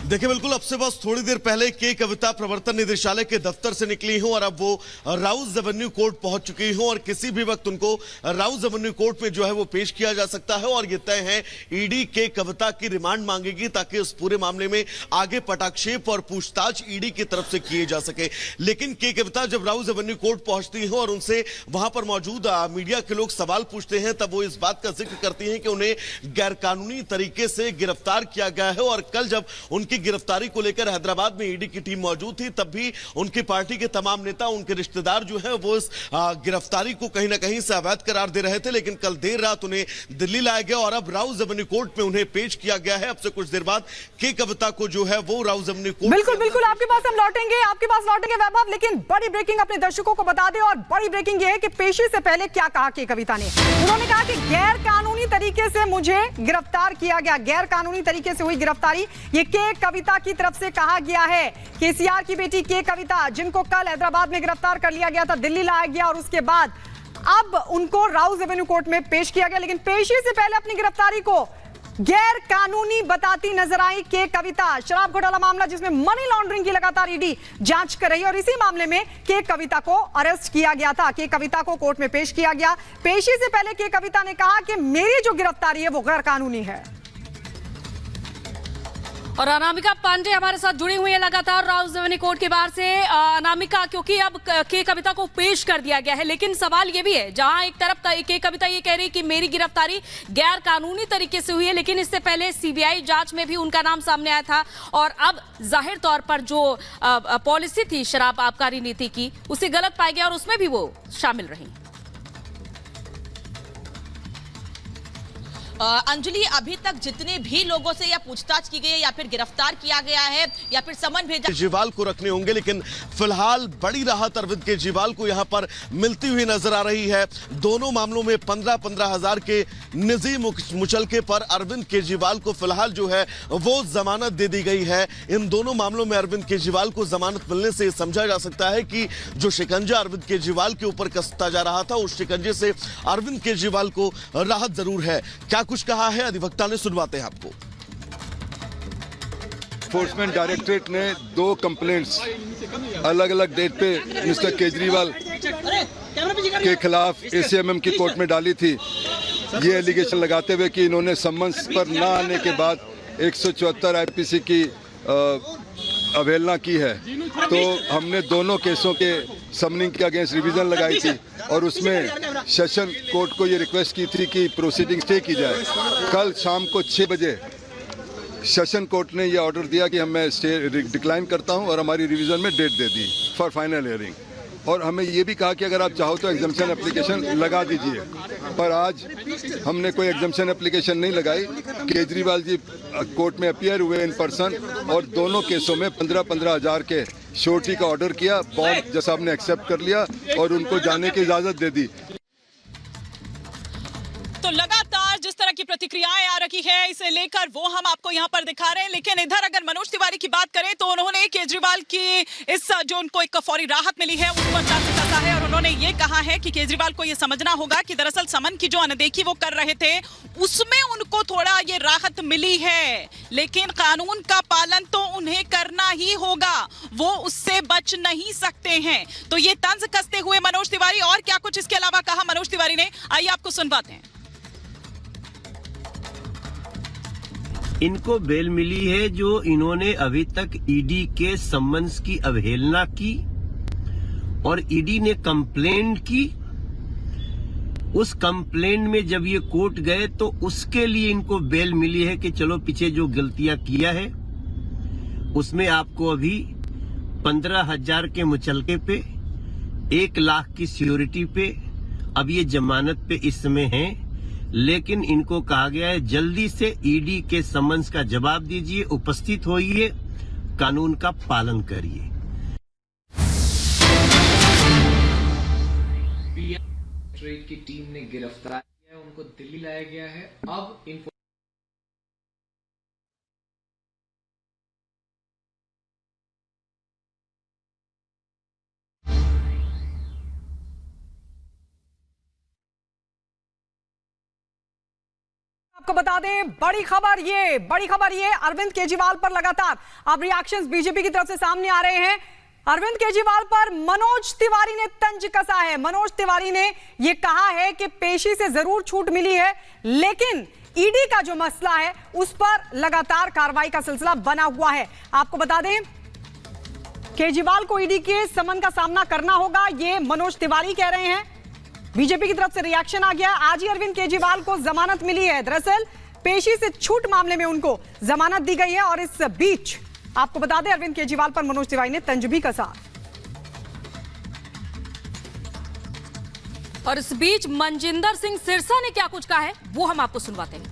देखिए बिल्कुल अब से बस थोड़ी देर पहले के कविता प्रवर्तन निदेशालय के दफ्तर से निकली हूं और अब वो राउज एवेन्यू कोर्ट पहुंच चुकी हूं और किसी भी वक्त उनको राउज एवेन्यू कोर्ट में जो है वो पेश किया जा सकता है और ये तय है ईडी के कविता की रिमांड मांगेगी ताकि उस पूरे मामले में आगे पटाक्षेप और पूछताछ ईडी की तरफ से किए जा सके। लेकिन के कविता जब राउज एवेन्यू कोर्ट पहुंचती है और उनसे वहां पर मौजूद मीडिया के लोग सवाल पूछते हैं तब वो इस बात का जिक्र करती हैं कि उन्हें गैरकानूनी तरीके से गिरफ्तार किया गया है और कल जब उनकी गिरफ्तारी को लेकर हैदराबाद में ईडी की टीम मौजूद थी तब भी उनकी पार्टी के तमाम नेता उनके रिश्तेदार जो हैं वो इस गिरफ्तारी को कहीं ना कहीं से अवैध करार दे रहे थे। लेकिन कल देर रात उन्हें दिल्ली लाया गया और अब राउज एवेन्यू कोर्ट में उन्हें पेश किया गया है। अब से कुछ देर बाद के कविता को जो है वो राउज एवेन्यू कोर्ट बिल्कुल आपके पास हम लौटेंगे, आपके पास लौटेंगे वैभव, लेकिन बड़ी ब्रेकिंग अपने दर्शकों को बता दें और बड़ी ब्रेकिंग यह है कि पेशी से पहले क्या कहा के कविता ने। उन्होंने कहा कि गैर कानूनी तरीके से मुझे गिरफ्तार किया गया, गैर कानूनी तरीके से हुई गिरफ्तारी ये के कविता की तरफ से कहा गया है। केसीआर की बेटी के कविता जिनको कल हैदराबाद में गिरफ्तार कर लिया गया था, दिल्ली लाया गया और उसके बाद अब उनको राउज एवेन्यू कोर्ट में पेश किया गया। लेकिन पेशी से पहले अपनी गिरफ्तारी को गैर कानूनी बताती नजर आई के कविता। शराब घोटाला मामला जिसमें मनी लॉन्ड्रिंग की लगातार ईडी जांच कर रही है और इसी मामले में के कविता को अरेस्ट किया गया था। के कविता को कोर्ट में पेश किया गया। पेशी से पहले के कविता ने कहा कि मेरी जो गिरफ्तारी है वो गैर कानूनी है। और अनामिका पांडे हमारे साथ जुड़ी हुई है लगातार राउज एवेन्यू कोर्ट के बाहर से। अनामिका, क्योंकि अब के कविता को पेश कर दिया गया है, लेकिन सवाल ये भी है, जहां एक तरफ के कविता ये कह रही कि मेरी गिरफ्तारी गैर कानूनी तरीके से हुई है, लेकिन इससे पहले सीबीआई जांच में भी उनका नाम सामने आया था और अब जाहिर तौर पर जो पॉलिसी थी शराब आबकारी नीति की उसे गलत पाया गया और उसमें भी वो शामिल रही। अंजलि, अभी तक जितने भी लोगों से या पूछताछ की गई है या फिर गिरफ्तार किया गया है या फिर समन भेजा, केजरीवाल को रखने होंगे, लेकिन फिलहाल बड़ी राहत अरविंद केजरीवाल को यहां पर मिलती हुई नजर आ रही है। दोनों मामलों में 15-15 हजार के निजी मुचलके पर अरविंद केजरीवाल को फिलहाल जो है वो जमानत दे दी गई है। इन दोनों मामलों में अरविंद केजरीवाल को जमानत मिलने से समझा जा सकता है कि जो शिकंजा अरविंद केजरीवाल के ऊपर कसता जा रहा था उस शिकंजे से अरविंद केजरीवाल को राहत जरूर है। क्या कुछ कहा है अधिवक्ता ने, सुनवाते हैं आपको। एनफोर्समेंट डायरेक्टरेट ने 2 कंप्लेंट्स अलग अलग डेट पे मिस्टर केजरीवाल के खिलाफ एसीएमएम की कोर्ट में डाली थी, ये एलिगेशन लगाते हुए कि इन्होंने सम्मन्स पर न आने के बाद 174 आईपीसी की अवहेलना की है। तो हमने दोनों केसों के समनिंग के अगेंस्ट रिवीजन लगाई थी और उसमें सेशन कोर्ट को ये रिक्वेस्ट की थी कि प्रोसीडिंग स्टे की जाए। कल शाम को 6 बजे सेशन कोर्ट ने ये ऑर्डर दिया कि मैं स्टे डिक्लाइन करता हूं और हमारी रिवीजन में डेट दे दी फॉर फाइनल हियरिंग। और हमें ये भी कहा कि अगर आप चाहो तो एग्जम्पशन एप्लीकेशन लगा दीजिए, पर आज हमने कोई एग्जम्पशन एप्लीकेशन नहीं लगाई। केजरीवाल जी कोर्ट में अपीयर हुए इन पर्सन और दोनों केसों में 15-15 हजार के श्योरिटी का ऑर्डर किया। बॉन्ड जज साहब ने एक्सेप्ट कर लिया और उनको जाने की इजाजत दे दी। तो लगातार जिस तरह की प्रतिक्रियाएं आ रही है इसे लेकर वो हम आपको यहां पर दिखा रहे हैं। लेकिन इधर अगर मनोज तिवारी की बात करें तो उन्होंने केजरीवाल की इस जो उनको एक फौरी राहत मिली है उस पर चार्ज कसा है और उन्होंने ये कहा है कि केजरीवाल को ये समझना होगा कि दरअसल समन की जो अनदेखी वो कर रहे थे उसमें उनको थोड़ा ये राहत मिली है, लेकिन कानून का पालन तो उन्हें करना ही होगा, वो उससे बच नहीं सकते हैं। तो ये तंज कसते हुए मनोज तिवारी और क्या कुछ इसके अलावा कहा मनोज तिवारी ने, आइए आपको सुनवाते हैं। इनको बेल मिली है जो इन्होंने अभी तक ईडी के सम्मन्स की अवहेलना की और ईडी ने कंप्लेंट की। उस कंप्लेंट में जब ये कोर्ट गए तो उसके लिए इनको बेल मिली है कि चलो पीछे जो गलतियां किया है उसमें आपको अभी 15,000 के मुचलके पे 1 लाख की सिक्योरिटी पे अब ये जमानत पे इस समय हैं। लेकिन इनको कहा गया है जल्दी से ईडी के समन्स का जवाब दीजिए, उपस्थित होइए, कानून का पालन करिए। की टीम ने गिरफ्तार किया है, उनको दिल्ली लाया गया है। अब इन आपको बता दें बड़ी खबर ये अरविंद केजरीवाल पर लगातार अब रिएक्शंस बीजेपी की तरफ से सामने आ रहे हैं। अरविंद केजरीवाल पर मनोज तिवारी ने तंज कसा है। मनोज तिवारी ने यह कहा है कि पेशी से जरूर छूट मिली है, लेकिन ईडी का जो मसला है उस पर लगातार कार्रवाई का सिलसिला बना हुआ है। आपको बता दें केजरीवाल को ईडी के समन का सामना करना होगा, ये मनोज तिवारी कह रहे हैं। बीजेपी की तरफ से रिएक्शन आ गया। आज ही अरविंद केजरीवाल को जमानत मिली है। दरअसल पेशी से छूट मामले में उनको जमानत दी गई है और इस बीच आपको बता दें अरविंद केजरीवाल पर मनोज तिवारी ने तंज भी कसा। और इस बीच मनजिंदर सिंह सिरसा ने क्या कुछ कहा है वो हम आपको सुनवाते हैं।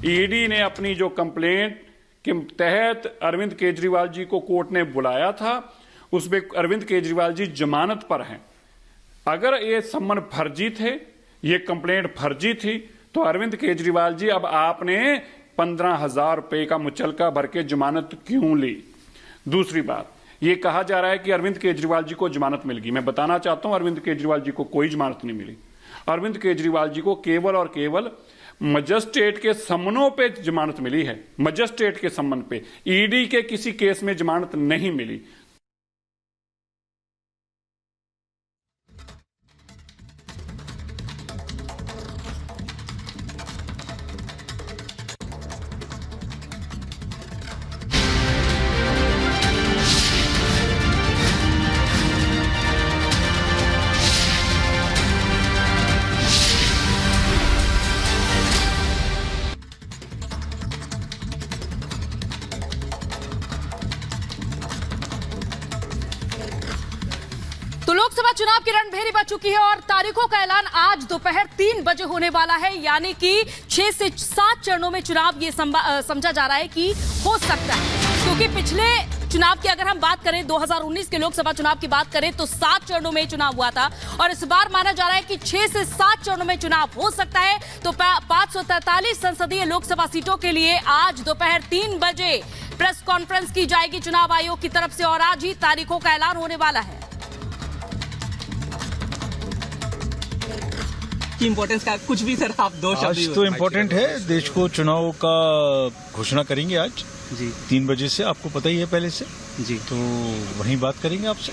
ईडी ने अपनी जो कंप्लेंट के तहत अरविंद केजरीवाल जी को कोर्ट ने बुलाया था, उसमें अरविंद केजरीवाल जी जमानत पर हैं। अगर ये सम्मन फर्जी थे, ये कंप्लेंट फर्जी थी, तो अरविंद केजरीवाल जी अब आपने 15,000 रुपए का मुचलका भर के जमानत क्यों ली? दूसरी बात, ये कहा जा रहा है कि अरविंद केजरीवाल जी को जमानत मिल गई। मैं बताना चाहता हूं अरविंद केजरीवाल जी को कोई जमानत नहीं मिली। अरविंद केजरीवाल जी को केवल और केवल मजिस्ट्रेट के सम्मनों पे जमानत मिली है। मजिस्ट्रेट के सम्मन पे ईडी के किसी केस में जमानत नहीं मिली। तो लोकसभा चुनाव की रणभेरी बच चुकी है और तारीखों का ऐलान आज दोपहर 3 बजे होने वाला है, यानी कि 6 से 7 चरणों में चुनाव ये समझा जा रहा है कि हो सकता है। क्योंकि पिछले चुनाव की अगर हम बात करें, 2019 के लोकसभा चुनाव की बात करें तो 7 चरणों में चुनाव हुआ था और इस बार माना जा रहा है कि 6 से 7 चरणों में चुनाव हो सकता है। तो 543 संसदीय लोकसभा सीटों के लिए आज दोपहर 3 बजे प्रेस कॉन्फ्रेंस की जाएगी चुनाव आयोग की तरफ से और आज ही तारीखों का ऐलान होने वाला है। इम्पोर्टेंस का कुछ भी सर आप दो शब्द आज तो इम्पोर्टेंट है, देश को चुनाव का घोषणा करेंगे आज जी 3 बजे से, आपको पता ही है पहले से जी, तो वहीं बात करेंगे आपसे।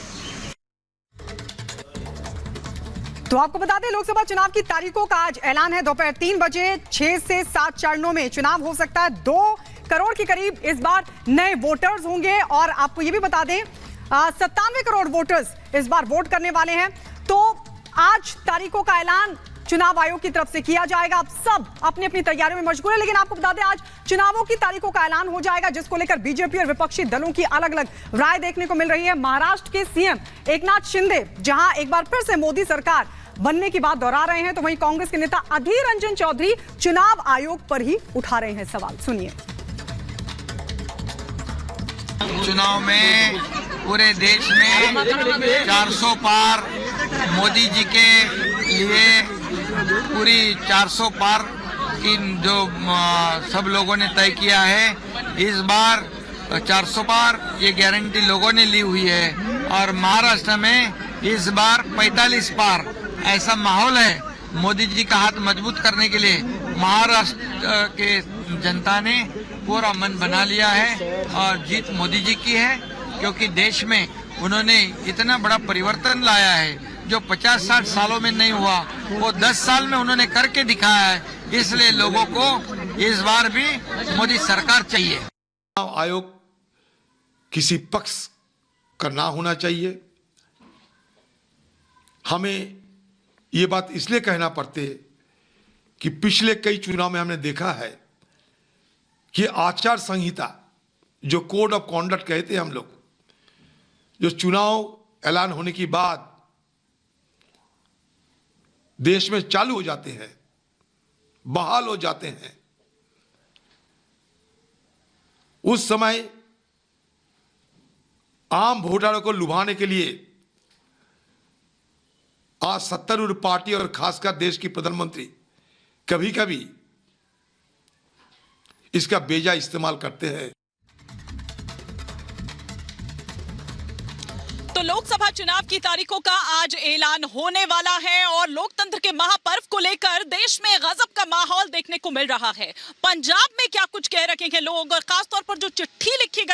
तो आपको बता दें लोकसभा चुनाव की तारीखों का आज ऐलान है। दोपहर 3 बजे 6 से 7 चरणों में चुनाव हो सकता है। 2 करोड़ के करीब इस बार नए वोटर्स होंगे और आपको ये भी बता दें 97 करोड़ वोटर्स इस बार वोट करने वाले हैं। तो आज तारीखों का ऐलान चुनाव आयोग की तरफ से किया जाएगा। अब सब अपनी अपनी तैयारियों में मशगूल है, लेकिन आपको बता दें आज चुनावों की तारीखों का ऐलान हो जाएगा, जिसको लेकर बीजेपी और विपक्षी दलों की अलग अलग राय देखने को मिल रही है। महाराष्ट्र के सीएम एकनाथ शिंदे जहां एक बार फिर से मोदी सरकार बनने की बात दोहरा रहे हैं, तो वहीं कांग्रेस के नेता अधीर रंजन चौधरी चुनाव आयोग पर ही उठा रहे हैं सवाल। सुनिए। चुनाव में पूरे देश में 400 पार मोदी जी के लिए पूरी 400 पार की जो सब लोगों ने तय किया है, इस बार 400 पार ये गारंटी लोगों ने ली हुई है और महाराष्ट्र में इस बार 45 पार ऐसा माहौल है। मोदी जी का हाथ मजबूत करने के लिए महाराष्ट्र के जनता ने पूरा मन बना लिया है और जीत मोदी जी की है, क्योंकि देश में उन्होंने इतना बड़ा परिवर्तन लाया है जो 50-60 सालों में नहीं हुआ, वो 10 साल में उन्होंने करके दिखाया है। इसलिए लोगों को इस बार भी मोदी सरकार चाहिए। चुनाव आयोग किसी पक्ष का ना होना चाहिए। हमें ये बात इसलिए कहना पड़ते है कि पिछले कई चुनाव में हमने देखा है कि आचार संहिता, जो कोड ऑफ कॉन्डक्ट कहते हैं हम लोग, जो चुनाव ऐलान होने के बाद देश में चालू हो जाते हैं, बहाल हो जाते हैं, उस समय आम वोटरों को लुभाने के लिए आज सत्तारूढ़ पार्टी और खासकर देश की प्रधानमंत्री कभी कभी इसका बेजा इस्तेमाल करते हैं। तो लोकसभा चुनाव की तारीखों का आज ऐलान होने वाला है और लोकतंत्र के महापर्व को लेकर देश में गजब का माहौल देखने को मिल रहा है। पंजाब में क्या कुछ कह रखे हैं लोग और खासतौर पर जो चिट्ठी लिखी गई